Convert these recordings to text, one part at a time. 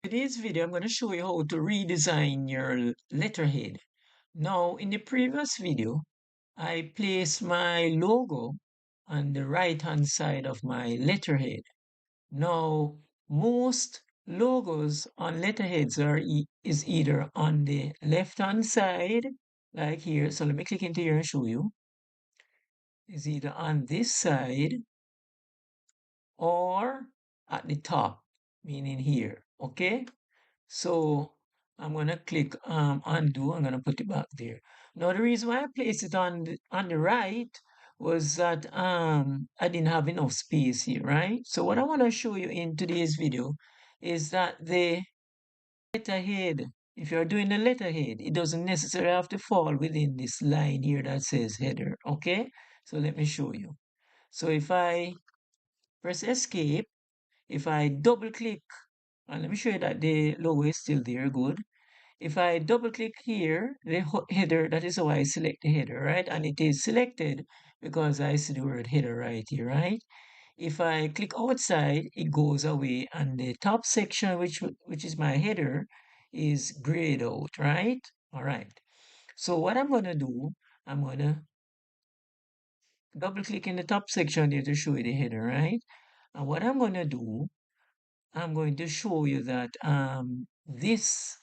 Today's video, I'm going to show you how to redesign your letterhead. Now, in the previous video, I placed my logo on the right-hand side of my letterhead. Now, most logos on letterheads is either on the left-hand side, like here. So let me click into here and show you. Is either on this side or at the top, meaning here. Okay? So I'm gonna click undo. I'm gonna put it back there. Now the reason why I placed it on the right was that I didn't have enough space here, right? So what I want to show you in today's video is that the letterhead, if you're doing the letterhead, it doesn't necessarily have to fall within this line here that says header. Okay, so let me show you. So if I press escape, if I double click, and let me show you that the logo is still there. Good. If I double click here, the header, that is how I select the header, right? And it is selected because I see the word header right here, right? If I click outside, it goes away, and the top section, which is my header, is grayed out, right? All right. So what I'm gonna do, I'm gonna double click in the top section here to show you the header, right? And what I'm gonna do, I'm going to show you that this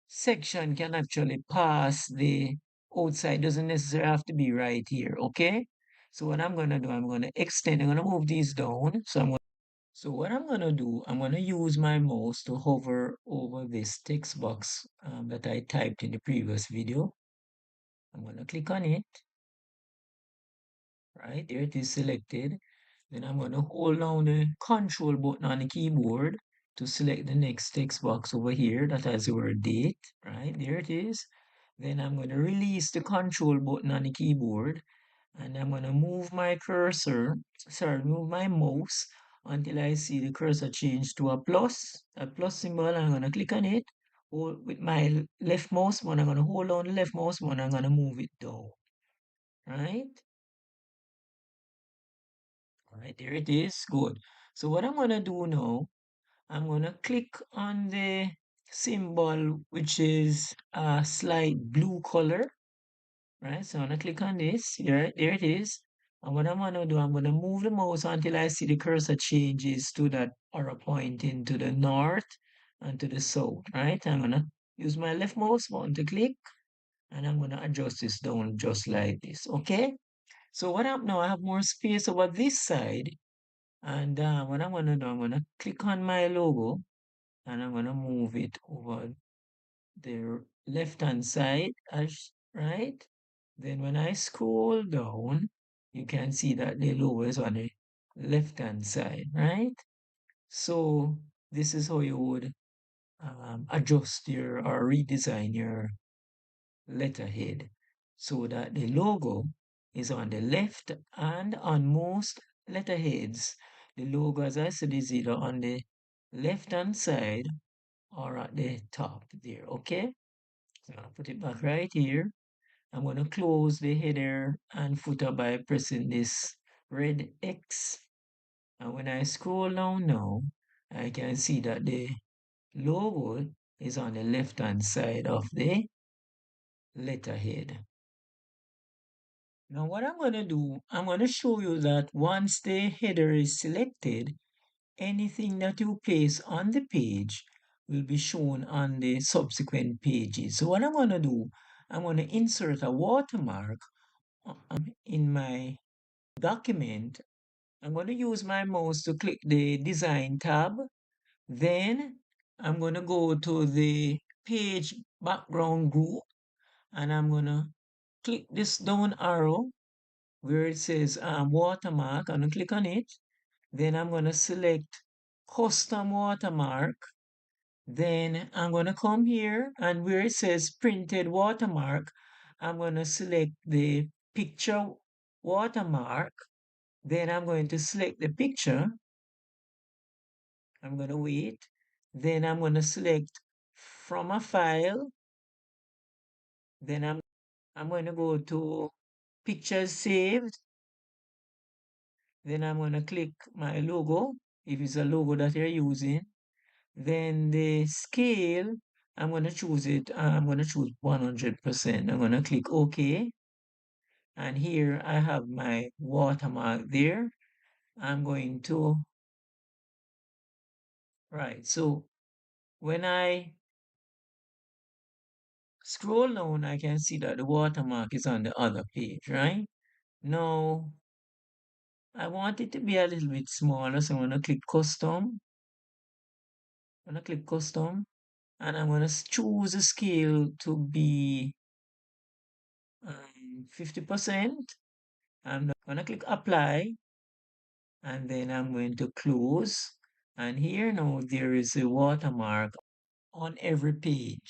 section can actually pass the outside, doesn't necessarily have to be right here, okay? So what I'm gonna do, I'm gonna extend, I'm gonna move these down. So what I'm gonna do, I'm gonna use my mouse to hover over this text box that I typed in the previous video. I'm gonna click on it, right? There it is selected. Then I'm gonna hold down the control button on the keyboard to select the next text box over here that has the word date, right? There it is. Then I'm going to release the control button on the keyboard, and I'm going to move my cursor, move my mouse until I see the cursor change to a plus symbol. I'm going to click on it. Hold with my left mouse button. I'm going to hold on the left mouse button. I'm going to move it down, right? All right, there it is. Good. So what I'm going to do now, I'm going to click on the symbol, which is a slight blue color. Right, so I'm gonna click on this. Here, there it is. And what I'm gonna do, I'm gonna move the mouse until I see the cursor changes to that arrow pointing to the north and to the south. Right, I'm gonna use my left mouse button to click, and I'm gonna adjust this down just like this. Okay. So what I'm now, I have more space over this side, and what I'm gonna do, I'm gonna click on my logo, and I'm gonna move it over the left hand side, as right. Then when I scroll down, you can see that the logo is on the left hand side, right? So this is how you would adjust your or redesign your letterhead so that the logo is on the left, and on most letterheads, the logo, as I said, is either on the left hand side or at the top there, okay? So I'll put it back right here. I'm going to close the header and footer by pressing this red X. And when I scroll down now, I can see that the logo is on the left-hand side of the letterhead. Now what I'm going to do, I'm going to show you that once the header is selected, anything that you place on the page will be shown on the subsequent pages. So what I'm going to do, I'm going to insert a watermark in my document. I'm going to use my mouse to click the design tab. Then I'm going to go to the page background group, and I'm going to click this down arrow where it says watermark. I'm going to click on it. Then I'm going to select custom watermark. Then I'm going to come here, and where it says printed watermark, I'm going to select the picture watermark. Then I'm going to select the picture. I'm going to wait. Then I'm going to select from a file. Then I'm going to go to pictures saved. Then I'm going to click my logo. if it's a logo that you're using. Then the scale, I'm going to choose it. I'm going to choose 100%. I'm going to click OK. And here I have my watermark there. I'm going to, right. So when I scroll down, I can see that the watermark is on the other page, right? Now, I want it to be a little bit smaller, so I'm going to click Custom. I'm going to click Custom, and I'm going to choose a scale to be 50%. I'm going to click Apply, and then I'm going to close. And here now there is a watermark on every page.